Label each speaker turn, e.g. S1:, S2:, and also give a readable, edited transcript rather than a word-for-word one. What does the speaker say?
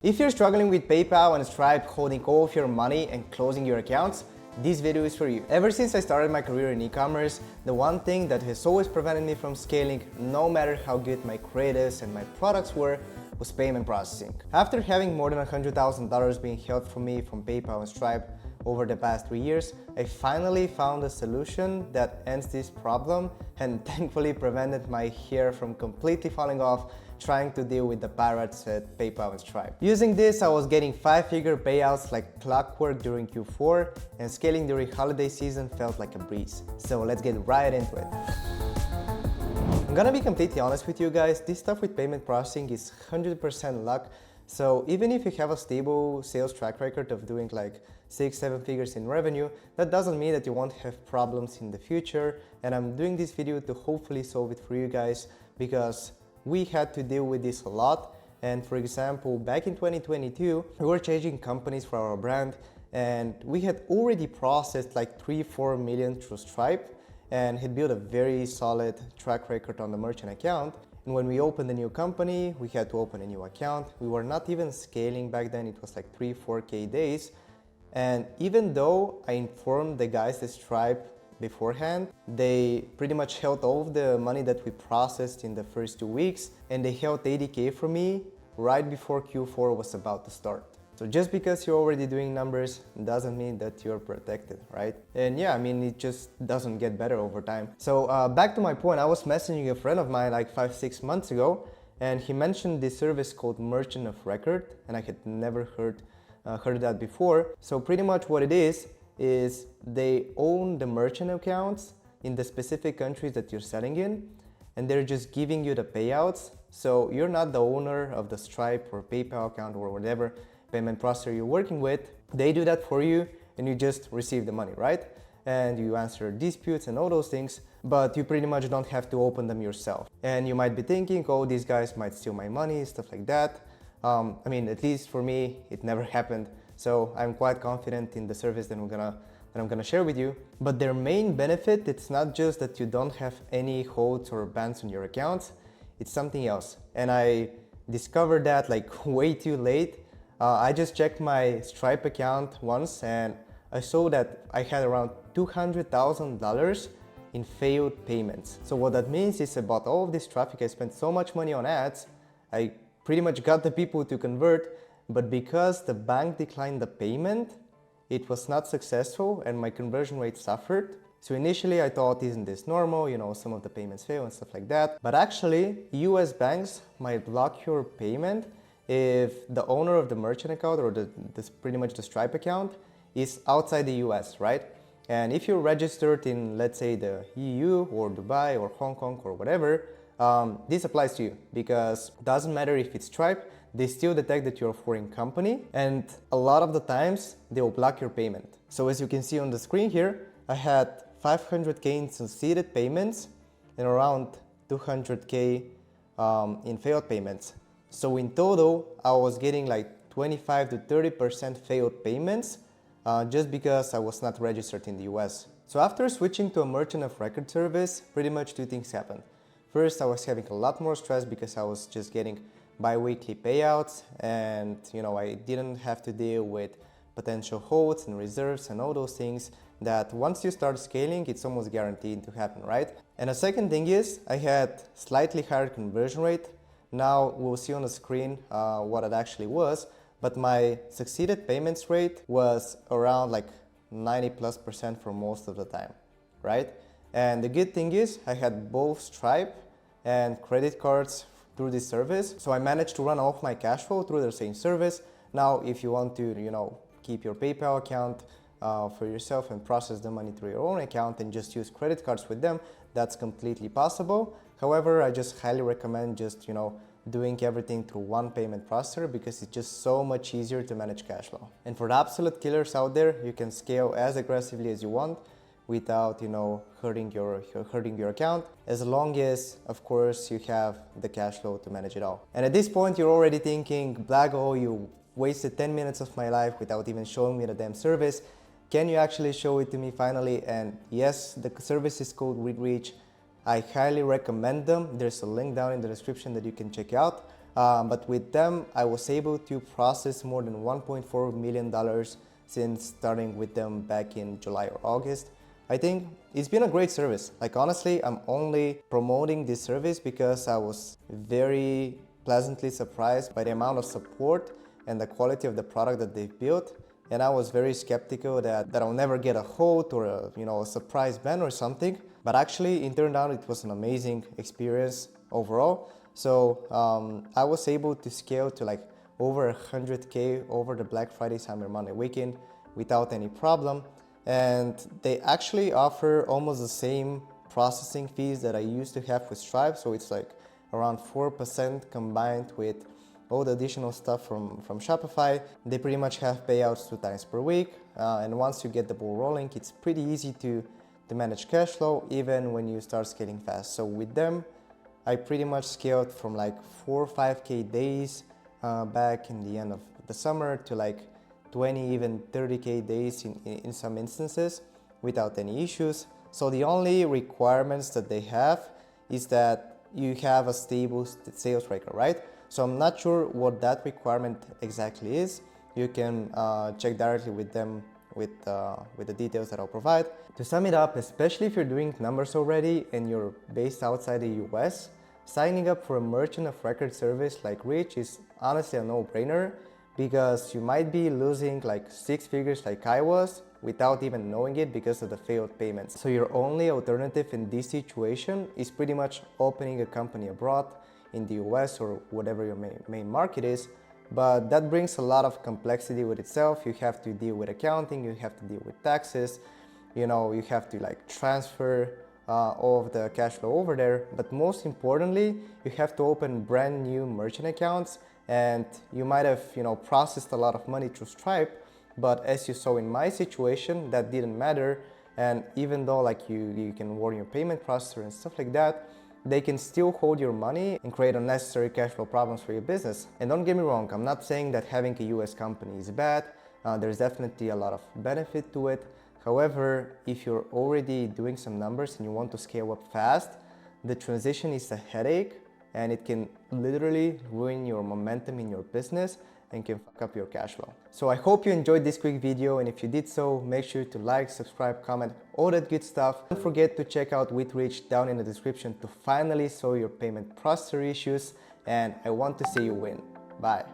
S1: If you're struggling with PayPal and Stripe holding all of your money and closing your accounts, this video is for you. Ever since I started my career in e-commerce, the one thing that has always prevented me from scaling, no matter how good my creatives and my products were, was payment processing. After having more than $100,000 being held from me from PayPal and Stripe over the past 3 years, I finally found a solution that ends this problem and thankfully prevented my hair from completely falling off trying to deal with the pirates at PayPal and Stripe. Using this, I was getting 5-figure payouts like clockwork during Q4, and scaling during holiday season felt like a breeze. So let's get right into it. I'm gonna be completely honest with you guys, this stuff with payment processing is 100% luck. So even if you have a stable sales track record of doing like 6-7 figures in revenue, that doesn't mean that you won't have problems in the future. And I'm doing this video to hopefully solve it for you guys, because we had to deal with this a lot. And for example, back in 2022, we were changing companies for our brand, and we had already processed like 3-4 million through Stripe and had built a very solid track record on the merchant account. And when we opened a new company, we had to open a new account. We were not even scaling back then, it was like 3-4K days. And even though I informed the guys at Stripe beforehand, they pretty much held all of the money that we processed in the first 2 weeks, and they held 80K for me right before Q4 was about to start. So just because you're already doing numbers doesn't mean that you're protected, right? And yeah, I mean, it just doesn't get better over time. So back to my point, I was messaging a friend of mine like 5-6 months ago, and he mentioned this service called Merchant of Record, and I had never heard that before. So pretty much what it is they own the merchant accounts in the specific countries that you're selling in, and they're just giving you the payouts. So you're not the owner of the Stripe or PayPal account or whatever payment processor you're working with. They do that for you, and you just receive the money, right? And you answer disputes and all those things, but you pretty much don't have to open them yourself. And you might be thinking, oh, these guys might steal my money, stuff like that. I mean, at least for me, it never happened. So I'm quite confident in the service that I'm gonna share with you. But their main benefit, it's not just that you don't have any holds or bans on your accounts, it's something else. And I discovered that like way too late. I just checked my Stripe account once, and I saw that I had around $200,000 in failed payments. So what that means is, about all of this traffic, I spent so much money on ads, I pretty much got the people to convert, but because the bank declined the payment, it was not successful and my conversion rate suffered. So initially I thought, isn't this normal? You know, some of the payments fail and stuff like that. But actually, US banks might block your payment if the owner of the merchant account, or pretty much the Stripe account, is outside the US, right? And if you're registered in, let's say, the EU or Dubai or Hong Kong or whatever, this applies to you, because it doesn't matter if it's Stripe, they still detect that you're a foreign company, and a lot of the times they will block your payment. So as you can see on the screen here, I had 500K in succeeded payments and around 200K in failed payments. So in total, I was getting like 25 to 30% failed payments just because I was not registered in the US. So after switching to a merchant of record service, pretty much 2 things happened. First, I was having a lot more stress because I was just getting bi-weekly payouts, and you know, I didn't have to deal with potential holds and reserves and all those things that once you start scaling, it's almost guaranteed to happen, right? And the second thing is, I had slightly higher conversion rate. Now we'll see on the screen what it actually was, but my succeeded payments rate was around like 90+% for most of the time, right? And the good thing is, I had both Stripe and credit cards through this service, so I managed to run off my cash flow through the same service. Now, if you want to, you know, keep your PayPal account for yourself and process the money through your own account and just use credit cards with them, that's completely possible. However, I just highly recommend just, you know, doing everything through one payment processor, because it's just so much easier to manage cash flow. And for the absolute killers out there, you can scale as aggressively as you want without, you know, hurting your account, as long as, of course, you have the cash flow to manage it all. And at this point, you're already thinking, Blago, you wasted 10 minutes of my life without even showing me the damn service. Can you actually show it to me finally? And yes, the service is called WeReach. I highly recommend them. There's a link down in the description that you can check out. But with them, I was able to process more than $1.4 million since starting with them back in July or August. I think it's been a great service. Like honestly, I'm only promoting this service because I was very pleasantly surprised by the amount of support and the quality of the product that they've built. And I was very skeptical that I'll never get a hold or a surprise ban or something. But actually, it turned out it was an amazing experience overall. So I was able to scale to like over 100K over the Black Friday, Cyber Monday weekend without any problem. And they actually offer almost the same processing fees that I used to have with Stripe. So it's like around 4% combined with all the additional stuff from Shopify. They pretty much have payouts 2 times per week. And once you get the ball rolling, it's pretty easy to manage cash flow even when you start scaling fast. So with them, I pretty much scaled from like 4 or 5K days back in the end of the summer to like 20, even 30K days in some instances without any issues. So the only requirements that they have is that you have a stable sales record, right? So I'm not sure what that requirement exactly is. You can check directly with them with the details that I'll provide. To sum it up, especially if you're doing numbers already and you're based outside the US, signing up for a merchant of record service like WeReach is honestly a no-brainer, because you might be losing like 6 figures like I was without even knowing it because of the failed payments. So your only alternative in this situation is pretty much opening a company abroad in the US or whatever your main market is. But that brings a lot of complexity with itself. You have to deal with accounting, you have to deal with taxes, you have to like transfer all of the cash flow over there. But most importantly, you have to open brand new merchant accounts, and you might have processed a lot of money through Stripe, but as you saw in my situation, that didn't matter. And even though like you can warn your payment processor and stuff like that, they can still hold your money and create unnecessary cash flow problems for your business. And don't get me wrong, I'm not saying that having a US company is bad. There's definitely a lot of benefit to it. However, if you're already doing some numbers and you want to scale up fast, the transition is a headache, and it can literally ruin your momentum in your business and can fuck up your cash flow. So I hope you enjoyed this quick video, and if you did so, make sure to like, subscribe, comment, all that good stuff. Don't forget to check out WeReach down in the description to finally solve your payment processor issues, and I want to see you win. Bye.